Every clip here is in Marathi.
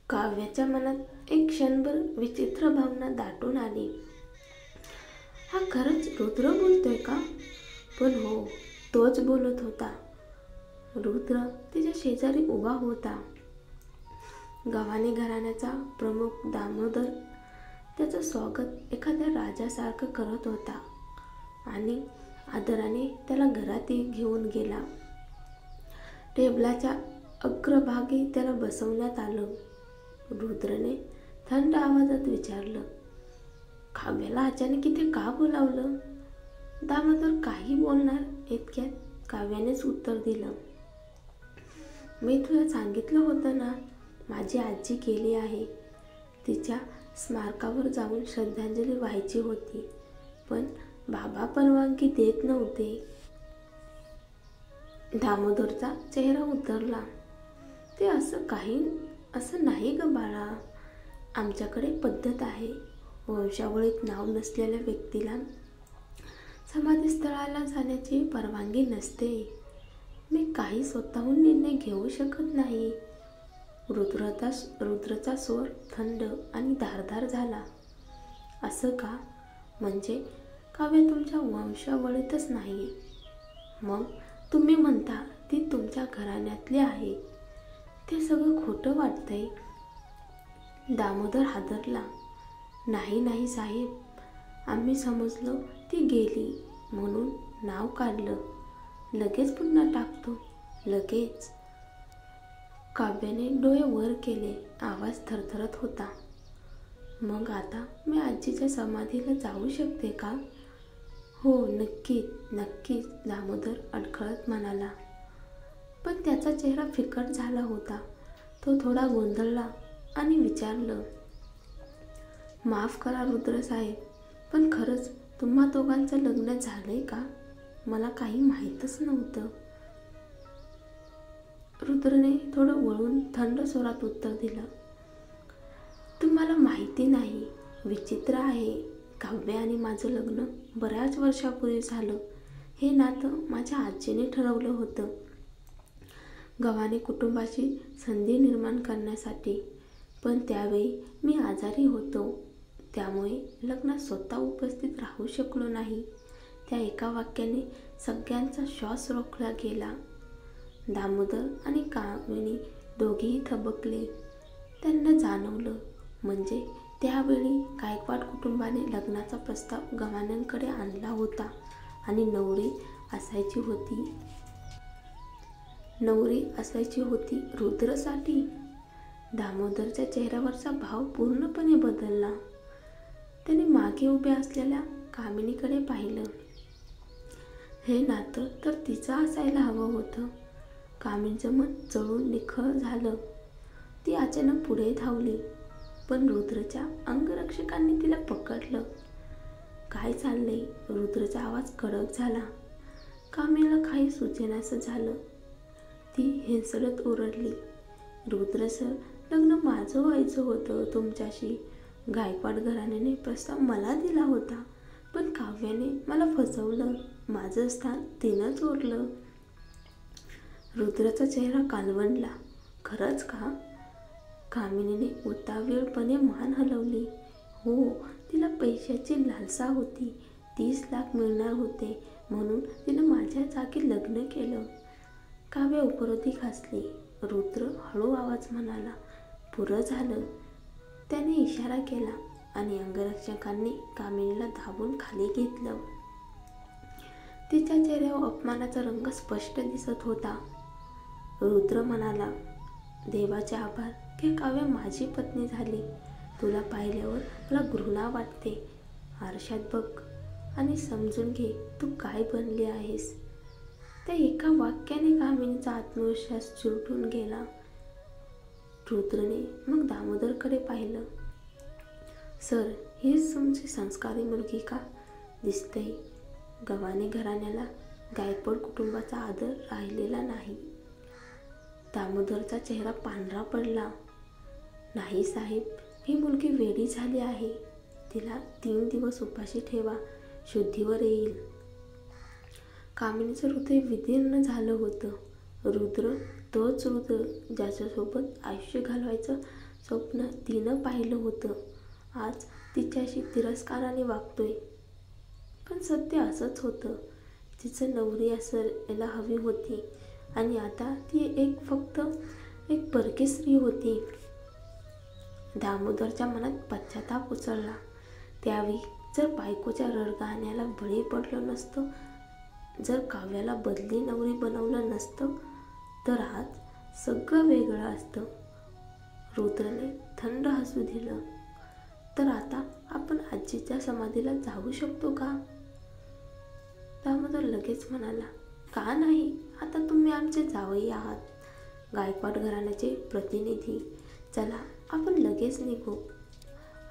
काव्याच्या मनात एक क्षणभर विचित्र भावना दाटून आली. हा खरंच रुद्र बोलतोय का? पण हो, तोच बोलत होता. रुद्र तिच्या शेजारी उभा होता. गव्हाणे घराण्याचा प्रमुख दामोदर त्याचं स्वागत एखाद्या राजासारखं करत होता आणि आदराने त्याला घरात घेऊन गेला. टेबलाच्या अग्रभागी त्याला बसवण्यात आलं. रुद्रने थंड आवाजात विचारलं, काव्याला अचानक इथे का बोलावलं? दामोदर काही बोलणार इतक्यात काव्यानेच उत्तर दिलं, मी तुला सांगितलं होतं ना, माझी आजी गेली आहे. तिच्या स्मारकावर जाऊन श्रद्धांजली व्हायची होती, पण बाबा परवानगी देत नव्हते. दामोदरचा चेहरा उतरला. ते असं नाही ग बाळा. आमच्याकडे पद्धत आहे, वंशावळीत नाव नसलेल्या व्यक्तीला समाधीस्थळाला जाण्याची परवानगी नसते. मी काही स्वतःहून निर्णय घेऊ शकत नाही. रुद्रचा स्वर थंड आणि धारदार झाला. असं का? म्हणजे काव्य तुमच्या वंशावळीतच नाही, मग तुम्ही म्हणता ती तुमच्या घराण्यातली आहे. ते सगळं खोटं वाटतंय. दामोदर हादरला. नाही साहेब, आम्ही समजलो ती गेली म्हणून नाव काढलं. लगेच पुन्हा टाकतो, लगेच. काव्याने डोळे वर केले. आवाज थरथरत होता. मग आता मी आजीच्या समाधीला जाऊ शकते का? हो, नक्कीच, दामोदर अडखळत म्हणाला. पण त्याचा चेहरा फिकट झाला होता. तो थोडा गोंधळला आणि विचारलं, माफ करा रुद्रसाहेब, पण खरंच तुम्हा दोघांचं लग्न झालंय का? मला काही माहीतच नव्हतं. रुद्रने थोडं वळून थंड स्वरात उत्तर दिलं, तुम्हाला माहिती नाही. विचित्र आहे. काव्य आणि माझं लग्न बऱ्याच वर्षापूर्वी झालं. हे नातं माझ्या आजीने ठरवलं होतं, गव्हाणे कुटुंबाची संधी निर्माण करण्यासाठी. पण त्यावेळी मी आजारी होतो, त्यामुळे लग्नात स्वतः उपस्थित राहू शकलो नाही. त्या एका वाक्याने सगळ्यांचा श्वास रोखला गेला. दामोदर आणि कामिनी दोघेही थबकले. त्यांना जाणवलं, म्हणजे त्यावेळी गायकवाड कुटुंबाने लग्नाचा प्रस्ताव गव्हाण्यांकडे आणला होता आणि नवरी असायची होती रुद्रसाठी. दामोदरच्या चेहऱ्यावरचा भाव पूर्णपणे बदलला. त्याने मागे उभ्या असलेल्या कामिनीकडे पाहिलं. हे नातं तर तिचं असायला हवं होतं. कामिनीचं मन जळून निखळ झालं. ती अचानक पुढे धावली, पण रुद्रच्या अंगरक्षकांनी तिला पकडलं. काय चाललंय? रुद्रचा आवाज कडक झाला. कामिनीला काही सुचेनासं झालं. ती हिंसडत ओरडली, रुद्र सर, लग्न माझं व्हायचं होतं तुमच्याशी. गायकवाड घराण्याने प्रस्ताव मला दिला होता, पण काव्याने मला फसवलं. माझं स्थान तिनं चोरलं. रुद्रचा चेहरा कालवंडला. खरंच का? कामिनीने उतावीळपणे मान हलवली. हो, तिला पैशाची लालसा होती. 30 लाख मिळणार होते म्हणून तिनं माझ्या जागी लग्न केलं. काव्य उपरोधी घासली. रुद्र हळू आवाज म्हणाला, पुरं झालं. त्याने इशारा केला आणि अंगरक्षकांनी कामिनीला दाबून खाली घेतलं. तिच्या चेहऱ्यावर अपमानाचा रंग स्पष्ट दिसत होता. रुद्र म्हणाला, देवाचे आभार की काव्य माझी पत्नी झाली. तुला पाहिल्यावर मला घृणा वाटते. आरशात बघ आणि समजून घे तू काय बनली आहेस. त्या एका वाक्याने कामिनीचा आत्मविश्वास चिरडून गेला. रुद्रने मग दामोदरकडे पाहिलं. सर, हीच तुमची संस्कारी मुलगी का? दिसतंय गव्हाणे घराण्याला गायकवाड कुटुंबाचा आदर राहिलेला नाही. दामोदरचा चेहरा पांढरा पडला. नाही साहेब, ही मुलगी वेडी झाली आहे. तिला 3 दिवस उपाशी ठेवा, शुद्धीवर येईल. कामिनीचं हृदय विदीर्ण झालं होतं. रुद्र तोच रुद्र ज्याच्यासोबत आयुष्य घालवायचं स्वप्न तिनं पाहिलं होतं आज तिच्याशी तिरस्काराने वागतोय. पण सत्य असंच होतं. तिचं नवरी असायला हवी होती आणि आता ती फक्त एक परकी स्त्री होती. दामोदरच्या मनात पश्चाताप उसळला. त्यावेळी जर बायकोच्या रडगाण्याला बळी पडलो नसतो, जर काव्याला बदली नवरी बनवलं नसतं, तर आज सगळं वेगळं असतं. रुद्रने थंड हसू दिलं. तर आता आपण आजीच्या समाधीला जाऊ शकतो का? दामोदर लगेच म्हणाला, का नाही? आता तुम्ही आमचे जावई आहात, गायकवाड घराण्याचे प्रतिनिधी. चला आपण लगेच निघू.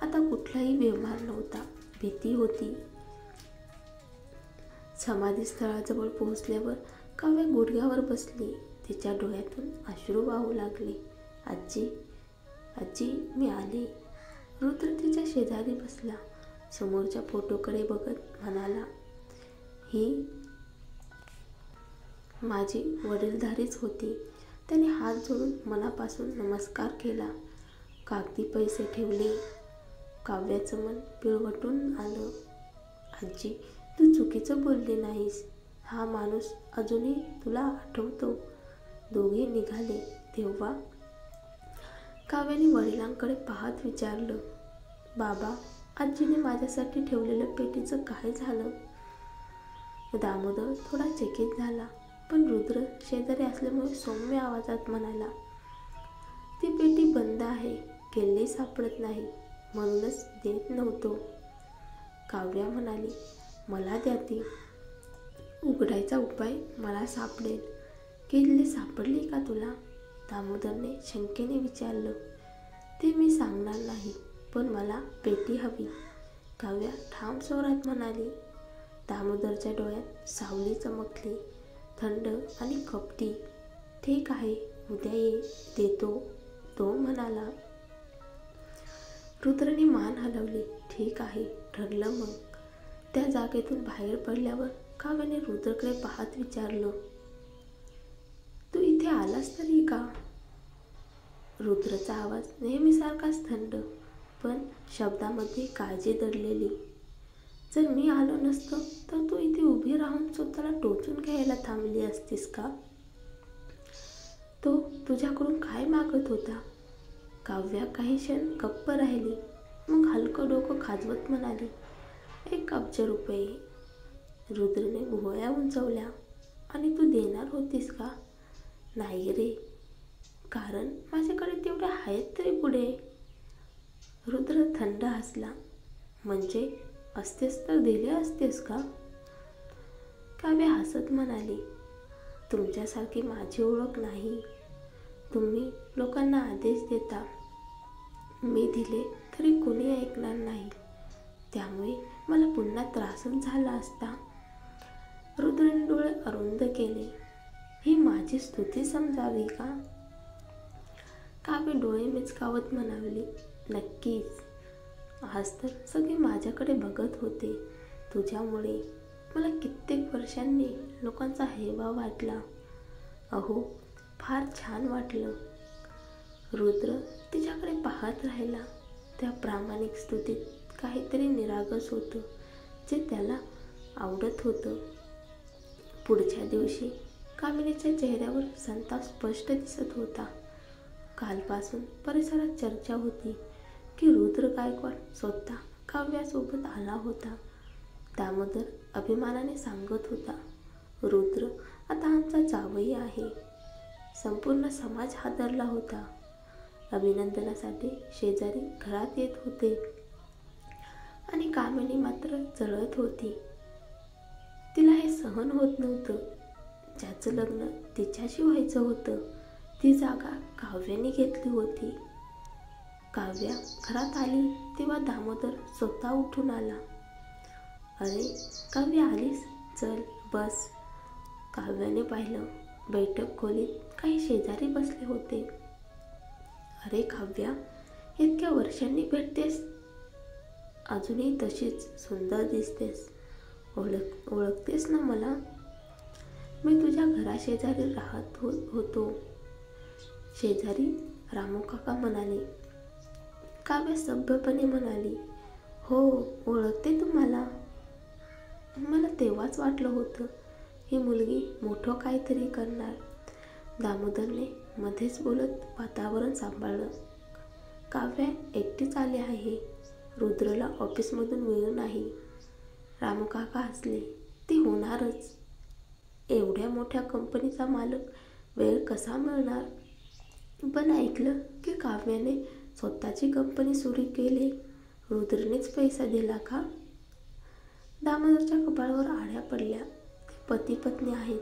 आता कुठलाही व्यवहार नव्हता, भीती होती. समाधीस्थळाजवळ पोहोचल्यावर काव्या गुडघ्यावर बसली. तिच्या डोळ्यातून अश्रू वाहू लागले. आजी, आजी, मी आले. रुद्र तिच्या शेजारी बसला. समोरच्या फोटोकडे बघत म्हणाला, ही माझी वडीलधारीच होती. त्याने हात जोडून मनापासून नमस्कार केला. कागदी पैसे ठेवले. काव्याचं मन पिळवटून आलं. आजी, तू चुकीचं बोलली नाहीस. हा माणूस अजूनही तुला आठवतो. दोघे निघाले तेव्हा काव्याने वडिलांकडे पाहत विचारलं, बाबा, आजीने माझ्यासाठी ठेवलेल्या पेटीचं काय झालं? दामोदर थोडा चकित झाला, पण रुद्र शेजारी असल्यामुळे सौम्य आवाजात म्हणाला, ती पेटी बंद आहे, किल्ली सापडत नाही, म्हणूनच देत नव्हतो. काव्या म्हणाली, मला द्या ती. उघडायचा उपाय मला सापडेल. किल्ली सापडली का तुला? दामोदरने शंकेने विचारलं. ते मी सांगणार नाही, पण मला पेटी हवी, काव्या ठाम स्वरात म्हणाली. दामोदरच्या डोळ्यात सावली चमकली, थंड आणि कपटी. ठीक आहे, उद्या ये, देतो, तो म्हणाला. रुद्रने मान हलवली. ठीक आहे, ठरलं मग. त्या जागेतून बाहेर पडल्यावर काव्याने रुद्रकडे पाहत विचारलं, तू इथे आलास तरी का? रुद्रचा आवाज नेहमीसारखाच थंड, पण शब्दामध्ये काळजी दडलेली. जर मी आलो नसतो तर तू इथे उभी राहून स्वतःला टोचून घ्यायला थांबली असतीस का? तो तुझ्याकडून काय मागत होता? काव्या काही क्षण गप्प राहिली. मग हलकं डोकं खाजवत म्हणाली, 1 अब्ज रुपये. रुद्रने भुवया उंचवल्या. आणि तू देणार होतीस का? नाही रे, कारण माझ्याकडे तेवढे आहेत तरी पुढे. रुद्र थंड हसला. म्हणजे असतेस तर दिले असतेस का? काव्या हसत म्हणाली, तुमच्यासारखी माझी ओळख नाही. तुम्ही लोकांना आदेश देता. मी दिले तरी कोणी ऐकणार नाही, त्यामुळे मला पुन्हा त्रासच झाला असता. रुद्रने डोळे अरुंद केले. ही माझी स्तुती समजावी का? काव्य डोळे मिचकावत म्हणाली, नक्कीच. आज तर सगळे माझ्याकडे बघत होते. तुझ्यामुळे मला कित्येक वर्षांनी लोकांचा हेवा वाटला. अहो, फार छान वाटलं. रुद्र तिच्याकडे पाहत राहिला. त्या प्रामाणिक स्तुतीत काहीतरी निरागस होतं, जे त्याला आवडत होतं. पुढच्या दिवशी कामिनीच्या चेहऱ्यावर संताप स्पष्ट दिसत होता. कालपासून परिसरात चर्चा होती की रुद्र गायकवाड स्वतः काव्यासोबत आला होता. दामोदर अभिमानाने सांगत होता, रुद्र आता आमचा जावई आहे. संपूर्ण समाज हादरला होता. अभिनंदनासाठी शेजारी घरात येत होते आणि कामिनी मात्र जळत होती. तिला हे सहन होत नव्हतं. ज्याचं लग्न तिच्याशी व्हायचं होतं, ती जागा काव्याने घेतली होती. काव्या घरात आली तेव्हा दामोदर स्वतः उठून आला. अरे काव्या, आलीस? चल बस. काव्याने पाहिलं. बैठक खोलीत काही शेजारी बसले होते. अरे काव्या, इतक्या वर्षांनी भेटतेस. अजूनही तशीच सुंदर दिसतेस. ओळखतेस ना मला? मी तुझ्या घराशेजारी राहत होतो. शेजारी रामू काका म्हणाले. काव्या सभ्यपणे म्हणाली, हो ओळखते तुम्हाला. मला तेव्हाच वाटलं होतं ही मुलगी मोठं काहीतरी करणार. दामोदरने मध्येच बोलत वातावरण सांभाळलं. काव्या एकटीच आली आहे. रुद्रला ऑफिसमधून वेळ नाही. रामकाका हसले. ती होणारच. एवढ्या मोठ्या कंपनीचा मालक वेळ कसा मिळणार? पण ऐकलं की काव्याने स्वतःची कंपनी सुरू केली. रुद्रनेच पैसा दिला का? दामोदरच्या कपाळावर आळ्या पडल्या. ते पती पत्नी आहेत.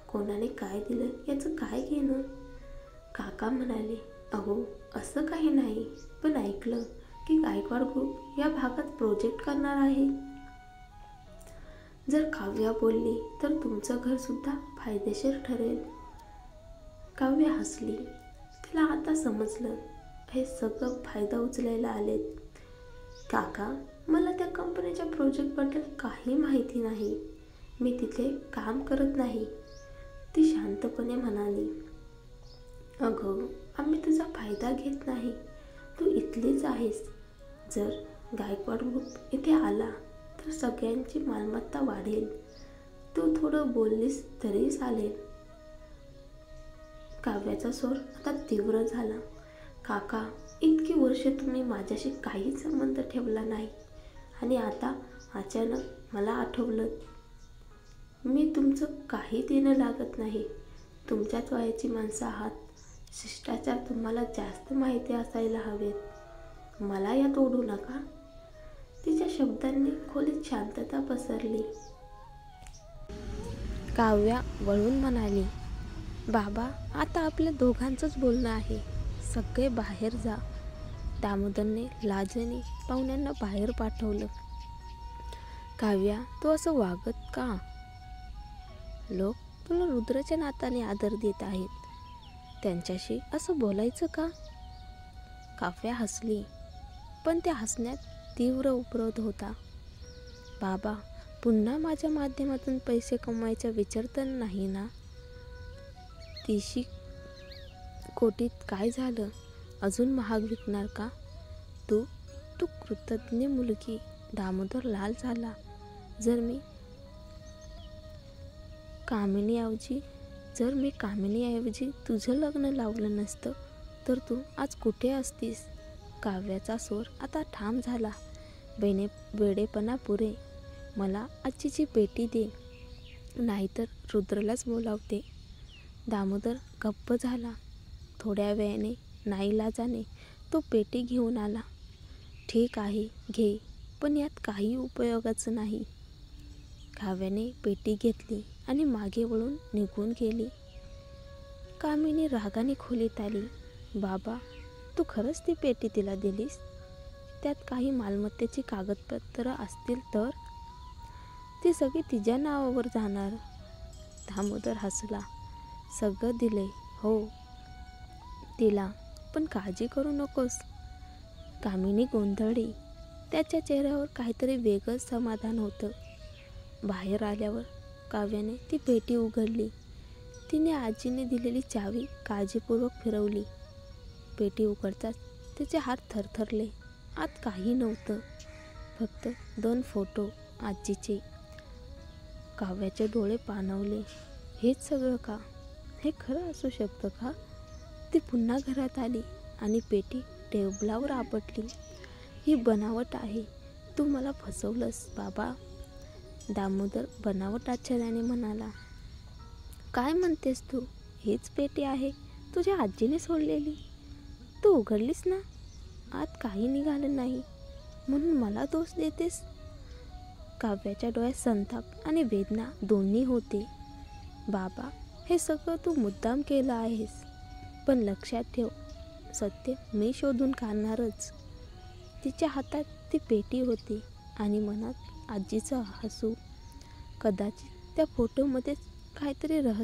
कोणाने काय दिलं याचं काय घेणं? काका म्हणाले, अहो असं काही नाही, पण ऐकलं की गायकवाड ग्रुप या भागात प्रोजेक्ट करणार आहे. जर काव्या बोलली तर तुमचं घर सुद्धा फायदेशीर ठरेल. काव्या हसली. तिला आता समजलं हे सगळं फायदा उचलायला आलेत. काका, मला त्या कंपनीच्या प्रोजेक्टबद्दल काही माहिती नाही. मी तिथे काम करत नाही. ती शांतपणे म्हणाली, अगं आम्ही तुझा फायदा घेत नाही. तू इथलीच आहेस. जर गायकवाड ग्रुप इथे आला तर सगळ्यांची मालमत्ता वाढेल. तू थोडं बोललीस तरी चालेल. काव्याचा स्वर आता तीव्र झाला. काका, इतकी वर्षे तुम्ही माझ्याशी काहीच संबंध ठेवला नाही आणि आता अचानक मला आठवलं. मी तुमचं काही देणं लागत नाही. तुमच्याच वयाची माणसं आहात. शिष्टाचार तुम्हाला जास्त माहिती असायला हवेत. मला यात ओढू नका. तिच्या शब्दांनी खोलीत शांतता पसरली. काव्या वळून म्हणाली, बाबा आता आपल्या दोघांचंच बोलणं आहे. सगळे बाहेर जा. दामोदरने लाजेने पाहुण्यांना बाहेर पाठवलं. काव्या, तू असं वागत का? लोक तुला रुद्रच्या नाताने आदर देत आहेत. त्यांच्याशी असं बोलायचं का? काव्या हसली, पण त्या हसण्यात तीव्र उपरोध होता. बाबा, पुन्हा माझ्या माध्यमातून पैसे कमवायचा विचार तर नाही ना? 30 कोटीत काय झालं? अजून महाग विकणार का? तू कृतज्ञ मुलगी. दामोदर लाल झाला. जर मी कामिनीऐवजी तुझं लग्न लावलं नसतं तर तू आज कुठे असतीस? काव्याचा स्वर आता ठाम झाला. वेडेपणा पुरे. मला आजीची पेटी दे, नाहीतर रुद्रलाच बोलावते. दामोदर गप्प झाला. थोड्या वेळाने नाईलाजाने तो पेटी घेऊन आला. ठीक आहे, घे, पण यात काही उपयोगाचं नाही. काव्याने पेटी घेतली आणि मागे वळून निघून गेली. कामिनी रागाने खोलीत आली. बाबा, तू खरंच ती पेटी तिला दिलीस? त्यात काही मालमत्तेची कागदपत्र असतील तर? ती सगळी तिच्या नावावर जाणार. दामोदर हसला. सगळं दिलंय हो तिला, पण काळजी करू नकोस. कामिनी गोंधळली. त्याच्या चेहऱ्यावर काहीतरी वेगळंच समाधान होतं. बाहेर आल्यावर काव्याने ती पेटी उघडली. तिने आजीने दिलेली चावी काळजीपूर्वक फिरवली. पेटी उघडताच तिचे हात थरथरले. आत काही नव्हतं, फक्त 2 फोटो आजीचे. काव्याचे डोळे पाणावले. हेच सगळं का? हे खरं असू शकतं का? ती पुन्हा घरात आली आणि पेटी टेबलावर आपटली. ही बनावट आहे. तू मला फसवलंस बाबा. दामोदर बनावट आश्चर्याने म्हणाला, काय म्हणतेस तू? हीच पेटी आहे तुझ्या आजीने सोडलेली. तू उघडलीस ना? आत काही निघालं नाही म्हणून मला दोष देतेस? काव्याच्या डोळ्यात संताप आणि वेदना दोन्ही होते. बाबा, हे सगळं तू मुद्दाम केलं आहेस, पण लक्षात ठेव, सत्य मी शोधून काढणारच. तिच्या हातात ती पेटी होती आणि मनात आजीचं हसू. कदाचित त्या फोटोमध्येच काहीतरी रहस्य